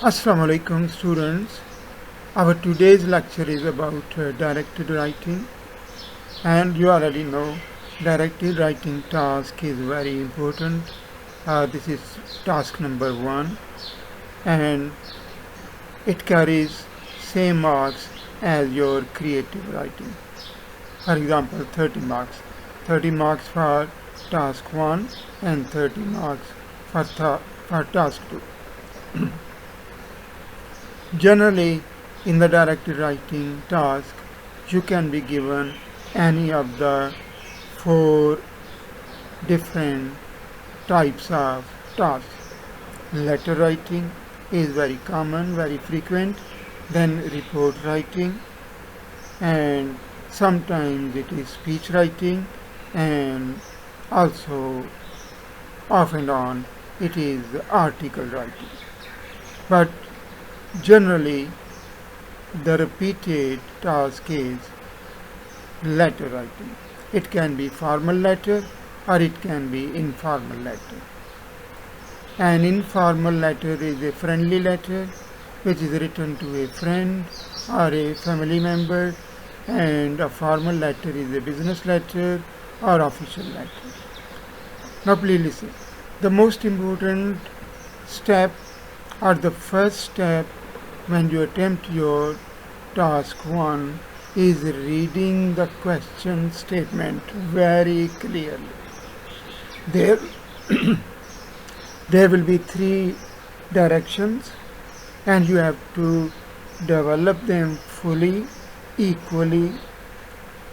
Assalamu alaikum students. Our today's lecture is about directed writing, and you already know directed writing task is very important. This is task number 1 and it carries same marks as your creative writing. For example, 30 marks. 30 marks for task 1 and 30 marks for task 2. Generally, in the directed writing task, you can be given any of the 4 different types of tasks. Letter writing is very common, very frequent, then report writing, and sometimes it is speech writing, and also off and on it is article writing. But generally, the repeated task is letter writing. It can be formal letter or it can be informal letter. An informal letter is a friendly letter which is written to a friend or a family member, and a formal letter is a business letter or official letter. Now please listen. The most important step or the first step when you attempt your task 1 is reading the question statement very clearly. There, there will be 3 directions and you have to develop them fully, equally.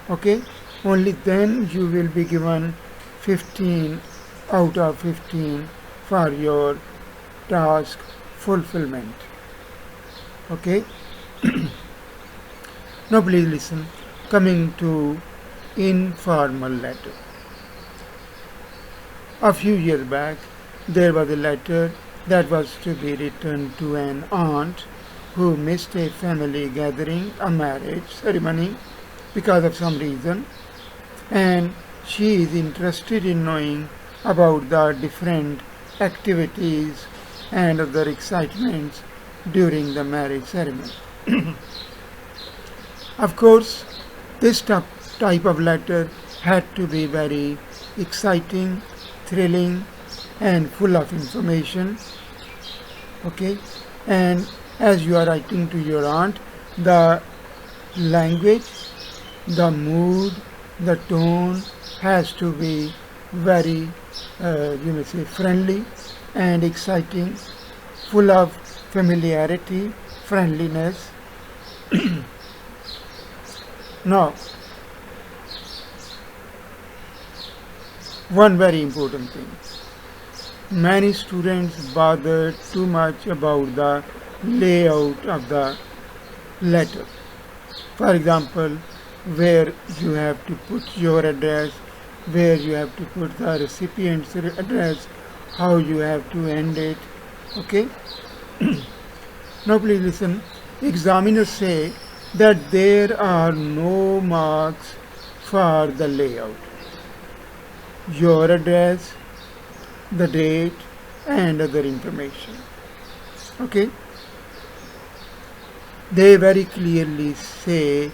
Okay? Only then you will be given 15 out of 15 for your task fulfillment. Okay? Now please listen. Coming to informal letter. A few years back, there was a letter that was to be written to an aunt who missed a family gathering, a marriage ceremony, because of some reason, and she is interested in knowing about the different activities and other excitements during the marriage ceremony. Of course, this type of letter had to be very exciting, thrilling, and full of information. Okay, and as you are writing to your aunt, the language, the mood, the tone has to be very, you may say, friendly and exciting, full of familiarity, friendliness. Now, one very important thing. Many students bother too much about the layout of the letter. For example, where you have to put your address, where you have to put the recipient's address, how you have to end it. Okay? Now please listen. Examiners say that there are no marks for the layout. Your address, the date, and other information. Okay? They very clearly say,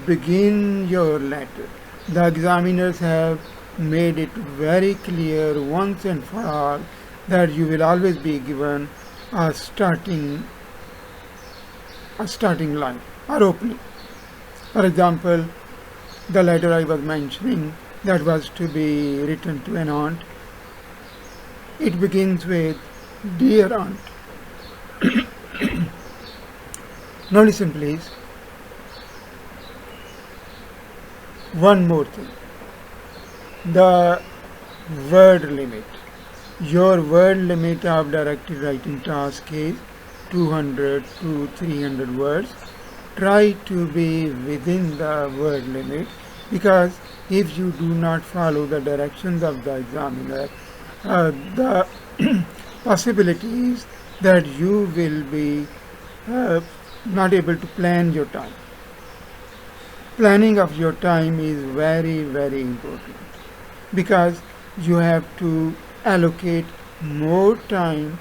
begin your letter. The examiners have made it very clear once and for all that you will always be given a starting line or opening. For example, the letter I was mentioning that was to be written to an aunt, it begins with, Dear Aunt. Now listen please. One more thing. The word limit. Your word limit of directed writing task is 200 to 300 words. Try to be within the word limit, because if you do not follow the directions of the examiner, the possibility is that you will be not able to plan your time. Planning of your time is very, very important, because you have to allocate more time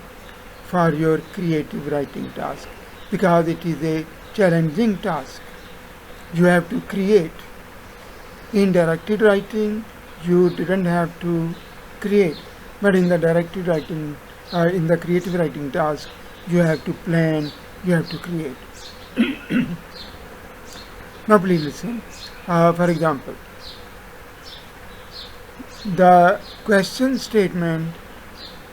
for your creative writing task, because it is a challenging task. You have to create. In directed writing, you didn't have to create, but in the directed writing, in the creative writing task, you have to plan, you have to create. Now please listen. For example, the question statement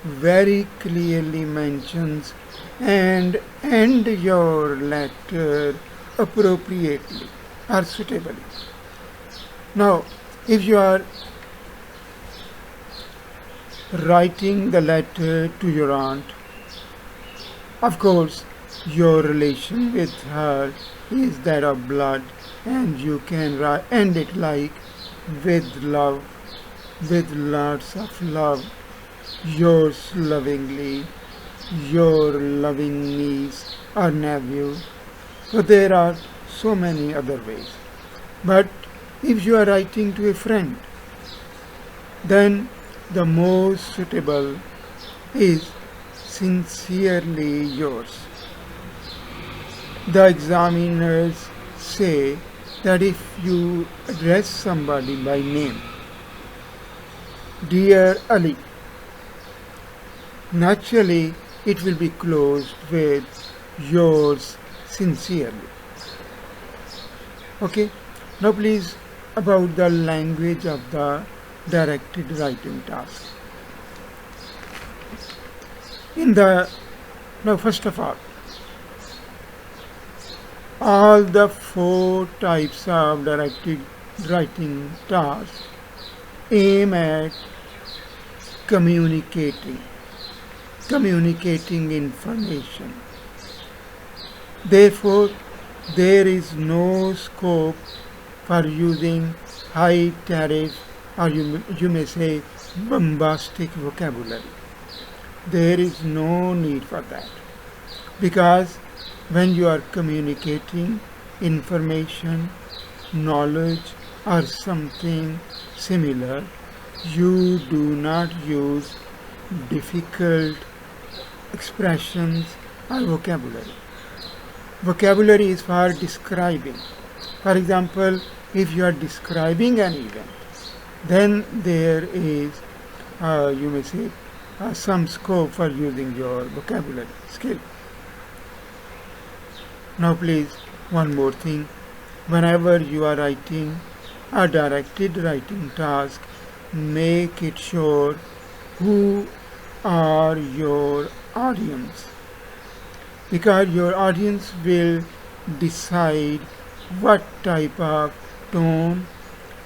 very clearly mentions and end your letter appropriately or suitably. Now, if you are writing the letter to your aunt, of course, your relation with her is that of blood, and you can end it like with love, with lots of love, yours lovingly, your loving niece or nephew. So there are so many other ways. But if you are writing to a friend, then the most suitable is sincerely yours. The examiners say that if you address somebody by name, Dear Ali, naturally it will be closed with yours sincerely. Okay, now please about the language of the directed writing task. Now first of all the 4 types of directed writing tasks aim at communicating information. Therefore, there is no scope for using high tariff, or you may say bombastic vocabulary. There is no need for that, because when you are communicating information, knowledge or something similar, you do not use difficult expressions or vocabulary. Vocabulary is for describing. For example, if you are describing an event, then there is, you may say, some scope for using your vocabulary skill. Now please, one more thing. Whenever you are writing a directed writing task, make it sure who are your audience, because your audience will decide what type of tone,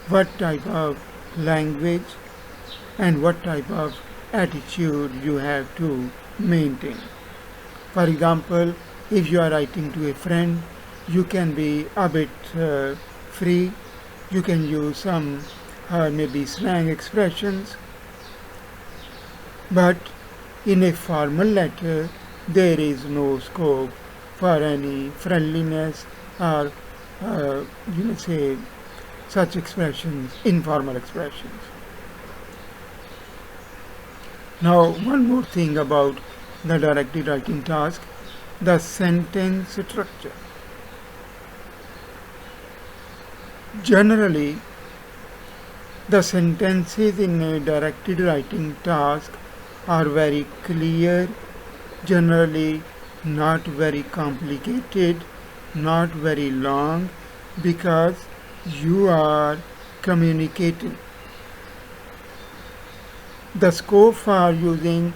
what type of language and what type of attitude you have to maintain. For example, if you are writing to a friend, you can be a bit free. You can use some maybe slang expressions. But in a formal letter, there is no scope for any friendliness or you may say such expressions, informal expressions. Now, one more thing about the directed writing task, the sentence structure. Generally, the sentences in a directed writing task are very clear, generally not very complicated, not very long, because you are communicating. The scope for using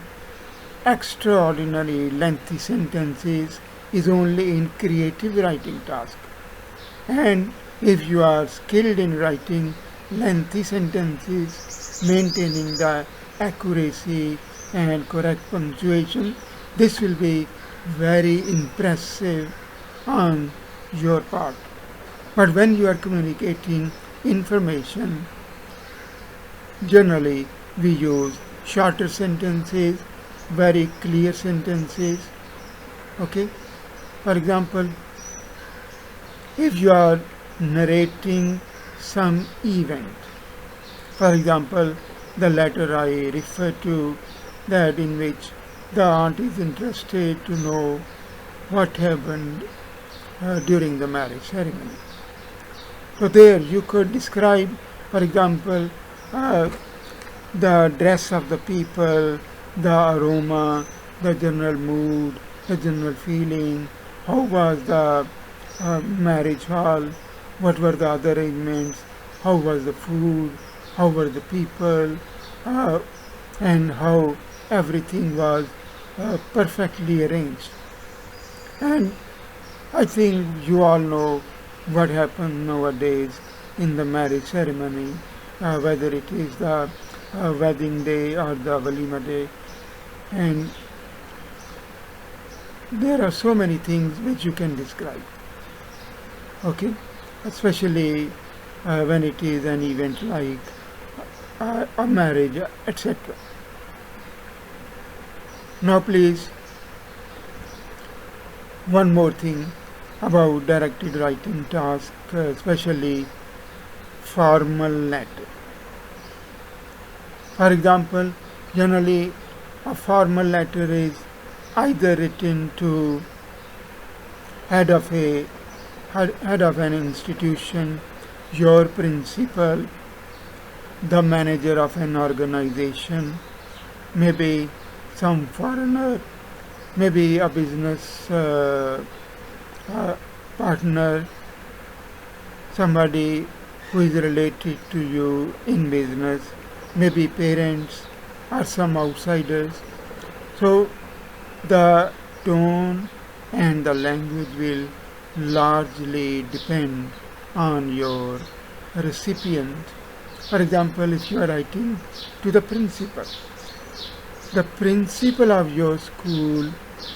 extraordinarily lengthy sentences is only in creative writing task. And if you are skilled in writing lengthy sentences, maintaining the accuracy and correct punctuation, this will be very impressive on your part. But when you are communicating information, generally we use shorter sentences, very clear sentences. Okay? For example, if you are narrating some event, for example, the letter I refer to, that in which the aunt is interested to know what happened during the marriage ceremony. So there you could describe, for example, uh, the dress of the people, the aroma, the general mood, the general feeling, how was the marriage hall, what were the other arrangements, how was the food, how were the people, uh, and how everything was perfectly arranged. And I think you all know what happens nowadays in the marriage ceremony, whether it is the wedding day or the walima day. And there are so many things which you can describe. Okay, especially when it is an event like a marriage, etc. Now please, one more thing about directed writing task, especially formal letter. For example, generally a formal letter is either written to head of an institution, your principal, the manager of an organization, maybe some foreigner, maybe a business partner, somebody who is related to you in business, maybe parents or some outsiders. So the tone and the language will largely depend on your recipient. For example, if you are writing to the principal of your school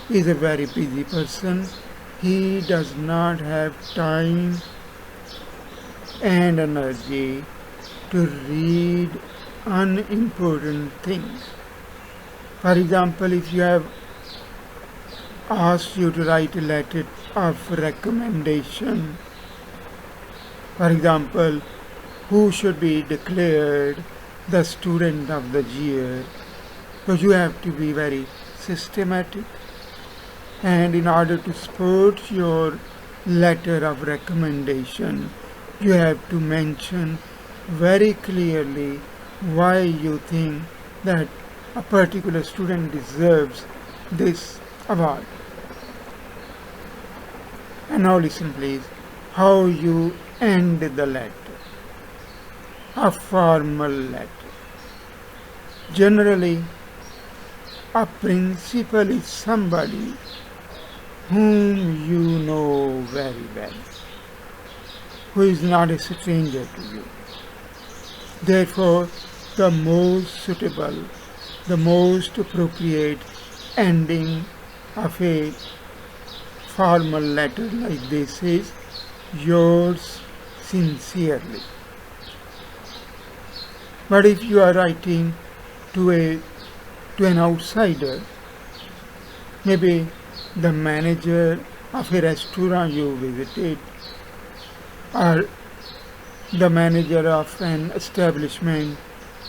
is a very busy person. He does not have time and energy to read unimportant things. For example, if you have asked you to write a letter of recommendation, for example, who should be declared the student of the year, so you have to be very systematic, and in order to support your letter of recommendation, you have to mention very clearly why you think that a particular student deserves this award. And now listen please, how you end the letter. A formal letter. Generally, a principal is somebody whom you know very well, who is not a stranger to you. Therefore, the most suitable, the most appropriate ending of a formal letter like this is yours sincerely. But if you are writing to an outsider, maybe the manager of a restaurant you visited, or the manager of an establishment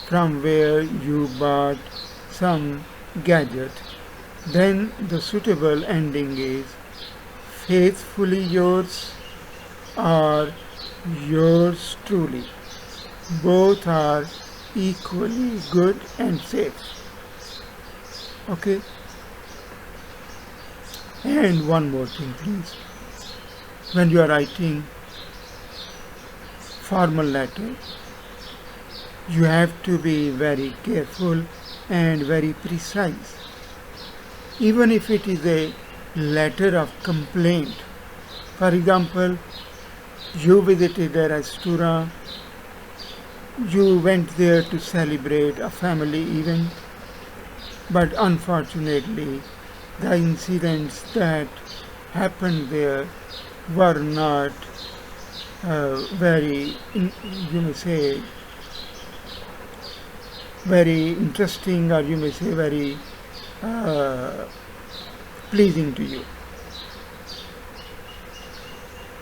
from where you bought some gadget, then the suitable ending is faithfully yours or yours truly. Both are equally good and safe. Okay? And one more thing please. When you are writing formal letter, you have to be very careful and very precise. Even if it is a letter of complaint, for example, you visited a restaurant, you went there to celebrate a family event, but unfortunately the incidents that happened there were not very interesting, or you may say very pleasing to you.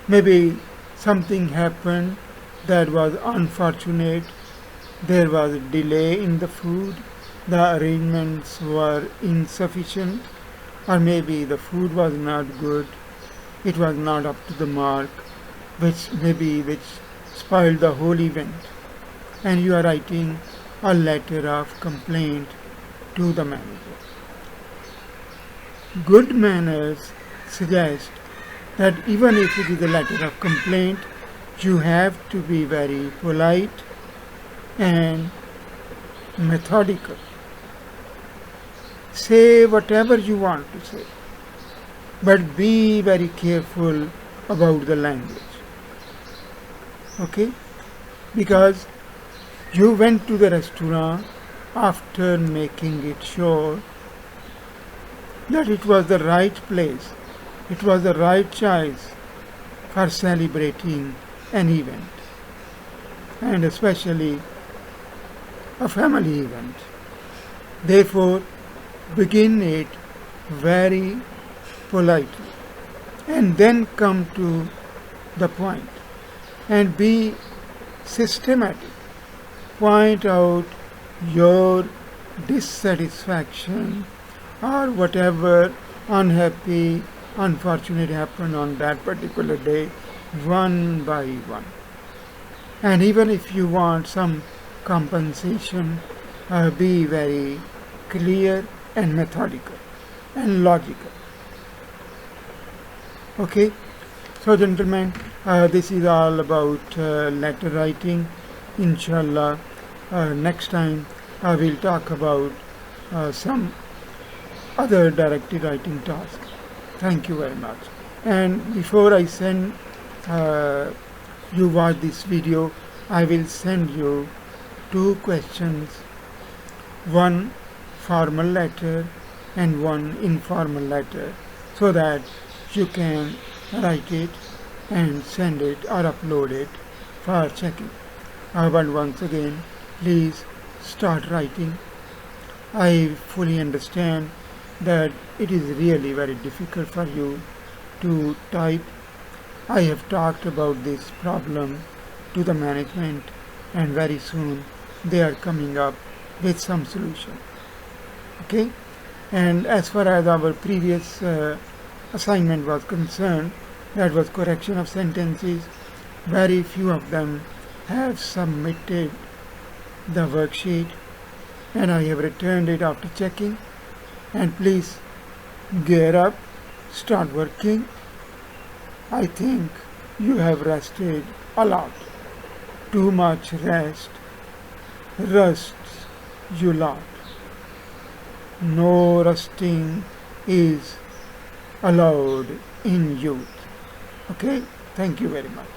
Maybe something happened that was unfortunate, there was a delay in the food, the arrangements were insufficient, or maybe the food was not good, it was not up to the mark, which spoiled the whole event, and you are writing a letter of complaint to the manager. Good manners suggest that even if it is a letter of complaint, you have to be very polite and methodical. Say whatever you want to say, but be very careful about the language. Okay? Because you went to the restaurant after making it sure that it was the right place, it was the right choice for celebrating an event, and especially a family event. Therefore, begin it very politely and then come to the point and be systematic. Point out your dissatisfaction or whatever unhappy, unfortunate happened on that particular day, one by one. And even if you want some compensation, be very clear and methodical and logical. Okay, so gentlemen, this is all about letter writing. Inshallah, next time I will talk about some other directed writing task. Thank you very much. And before I send you watch this video, I will send you 2 questions, one formal letter and one informal letter, so that you can write it and send it or upload it for checking. But once again, please start writing. I fully understand that it is really very difficult for you to type. I have talked about this problem to the management, and very soon they are coming up with some solution. Okay? And as far as our previous assignment was concerned, that was correction of sentences, very few of them have submitted the worksheet, and I have returned it after checking. And please gear up, start working. I think you have rested a lot. Too much rest rusts you lot. No rusting is allowed in youth. Okay? Thank you very much.